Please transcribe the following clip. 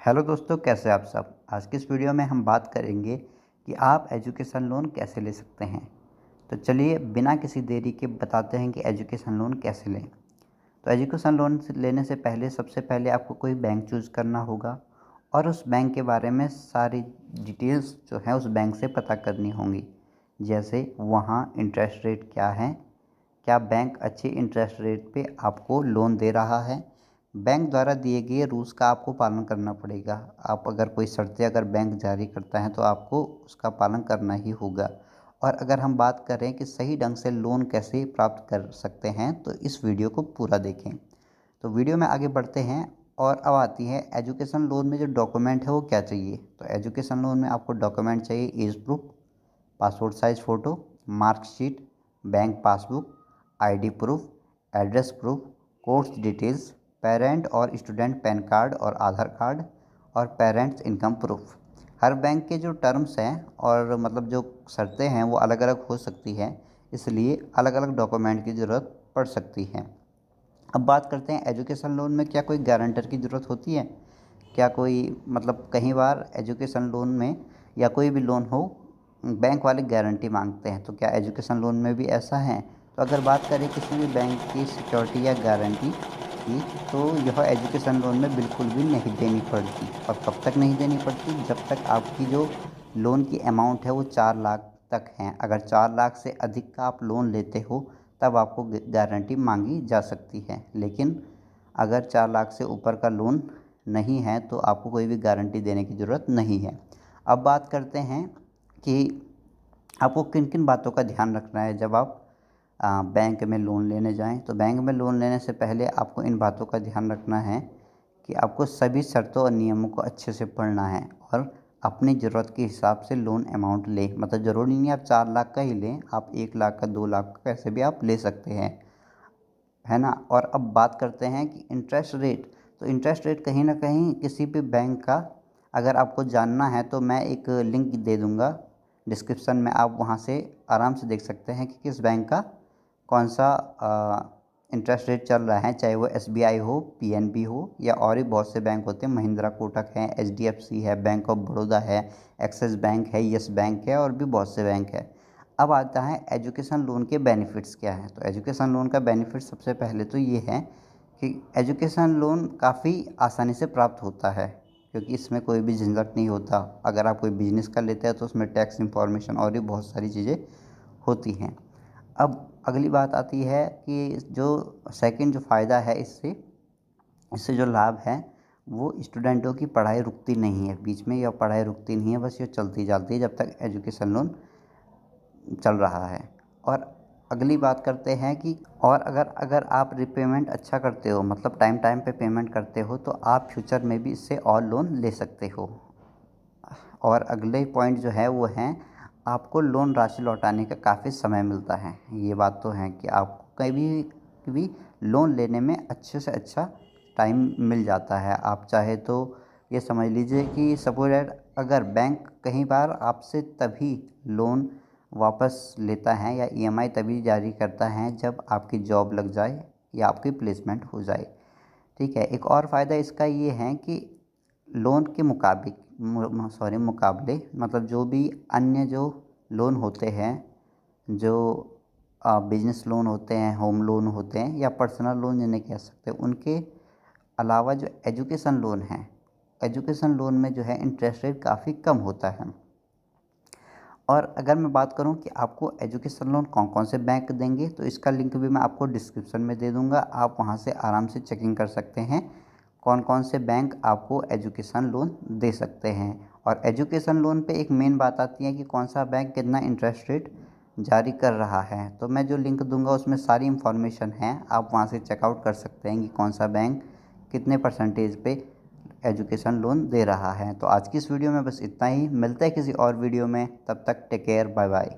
Hello दोस्तों, कैसे आप सब। आज की इस वीडियो में हम बात करेंगे कि आप एजुकेशन लोन कैसे ले सकते हैं। तो चलिए बिना किसी देरी के बताते हैं कि एजुकेशन लोन कैसे लें। तो एजुकेशन लोन लेने से पहले सबसे पहले आपको कोई बैंक चूज़ करना होगा और उस बैंक के बारे में सारी डिटेल्स जो है उस बैंक से पता करनी होंगी। जैसे वहाँ इंटरेस्ट रेट क्या है, क्या बैंक अच्छी इंटरेस्ट रेट पे आपको लोन दे रहा है। बैंक द्वारा दिए गए रूल्स का आपको पालन करना पड़ेगा। आप अगर कोई शर्तें अगर बैंक जारी करता है तो आपको उसका पालन करना ही होगा। और अगर हम बात करें कि सही ढंग से लोन कैसे प्राप्त कर सकते हैं तो इस वीडियो को पूरा देखें। तो वीडियो में आगे बढ़ते हैं और अब आती है एजुकेशन लोन में जो डॉक्यूमेंट है वो क्या चाहिए। तो एजुकेशन लोन में आपको डॉक्यूमेंट चाहिए age proof, passport size photo, marksheet, bank passbook, ID proof, address proof, course details, parent और स्टूडेंट पैन कार्ड और आधार कार्ड और पेरेंट्स इनकम प्रूफ। हर बैंक के जो टर्म्स हैं और मतलब जो शर्तें हैं वो अलग अलग हो सकती हैं, इसलिए अलग अलग डॉक्यूमेंट की ज़रूरत पड़ सकती है। अब बात करते हैं एजुकेशन लोन में क्या कोई गारंटर की ज़रूरत होती है। क्या कोई मतलब कई बार एजुकेशन लोन में या कोई भी लोन हो बैंक वाले गारंटी मांगते हैं, तो क्या एजुकेशन लोन में भी ऐसा है। तो अगर बात करें किसी भी बैंक की सिक्योरिटी या गारंटी की, तो यह एजुकेशन लोन में बिल्कुल भी नहीं देनी पड़ती। और कब तक नहीं देनी पड़ती, जब तक आपकी जो लोन की अमाउंट है वो 4 लाख तक है। अगर 4 लाख से अधिक का आप लोन लेते हो तब आपको गारंटी मांगी जा सकती है, लेकिन अगर 4 लाख से ऊपर का लोन नहीं है तो आपको कोई भी गारंटी देने की ज़रूरत नहीं है। अब बात करते हैं कि आपको किन किन बातों का ध्यान रखना है जब आप बैंक में लोन लेने जाएं। तो बैंक में लोन लेने से पहले आपको इन बातों का ध्यान रखना है कि आपको सभी शर्तों और नियमों को अच्छे से पढ़ना है और अपनी ज़रूरत के हिसाब से लोन अमाउंट लें। मतलब ज़रूरी नहीं आप 4 लाख का ही लें, आप 1 लाख का, 2 लाख का, कैसे भी आप ले सकते हैं, है ना। और अब बात करते हैं कि इंटरेस्ट रेट। तो इंटरेस्ट रेट कहीं ना कहीं किसी भी बैंक का अगर आपको जानना है तो मैं एक लिंक दे दूंगा डिस्क्रिप्शन में, आप वहां से आराम से देख सकते हैं कि किस बैंक का कौन सा इंटरेस्ट रेट चल रहा है, चाहे वो एसबीआई हो, पीएनबी हो या और भी बहुत से बैंक होते हैं, महिंद्रा कोटक है, एचडीएफसी है, बैंक ऑफ बड़ौदा है, एक्सिस बैंक है, यस बैंक है और भी बहुत से बैंक है। अब आता है एजुकेशन लोन के बेनिफिट्स क्या हैं। तो एजुकेशन लोन का बेनिफिट सबसे पहले तो ये है कि एजुकेशन लोन काफ़ी आसानी से प्राप्त होता है, क्योंकि इसमें कोई भी झंझट नहीं होता। अगर आप कोई बिजनेस कर लेते हैं तो उसमें टैक्स इंफॉर्मेशन और भी बहुत सारी चीज़ें होती हैं। अब अगली बात आती है कि जो सेकंड जो फ़ायदा है इससे इससे जो लाभ है वो स्टूडेंटों की पढ़ाई रुकती नहीं है बीच में, या पढ़ाई रुकती नहीं है, बस ये चलती जाती है जब तक एजुकेशन लोन चल रहा है। और अगली बात करते हैं कि और अगर अगर आप रिपेमेंट अच्छा करते हो, मतलब टाइम टाइम पे पेमेंट करते हो, तो आप फ्यूचर में भी इससे और लोन ले सकते हो। और अगले पॉइंट जो है वो है आपको लोन राशि लौटाने का काफ़ी समय मिलता है। ये बात तो है कि आपको कभी लोन लेने में अच्छे से अच्छा टाइम मिल जाता है। आप चाहे तो ये समझ लीजिए कि सपोज दैट अगर बैंक कई बार आपसे तभी लोन वापस लेता है या ईएमआई तभी जारी करता है जब आपकी जॉब लग जाए या आपकी प्लेसमेंट हो जाए। ठीक है। एक और फ़ायदा इसका ये है कि लोन के मुकाबले मतलब जो भी अन्य जो लोन होते हैं, जो बिजनेस लोन होते हैं, होम लोन होते हैं या पर्सनल लोन जिन्हें कह सकते हैं, उनके अलावा जो एजुकेशन लोन है, एजुकेशन लोन में जो है इंटरेस्ट रेट काफ़ी कम होता है। और अगर मैं बात करूं कि आपको एजुकेशन लोन कौन कौन से बैंक देंगे, तो इसका लिंक भी मैं आपको डिस्क्रिप्शन में दे दूंगा। आप वहां से आराम से चेकिंग कर सकते हैं कौन कौन से बैंक आपको एजुकेशन लोन दे सकते हैं। और एजुकेशन लोन पे एक मेन बात आती है कि कौन सा बैंक कितना इंटरेस्ट रेट जारी कर रहा है। तो मैं जो लिंक दूंगा उसमें सारी इन्फॉर्मेशन है, आप वहां से चेकआउट कर सकते हैं कि कौन सा बैंक कितने परसेंटेज पे एजुकेशन लोन दे रहा है। तो आज की इस वीडियो में बस इतना ही, मिलता है किसी और वीडियो में, तब तक टेक केयर, बाय बाय।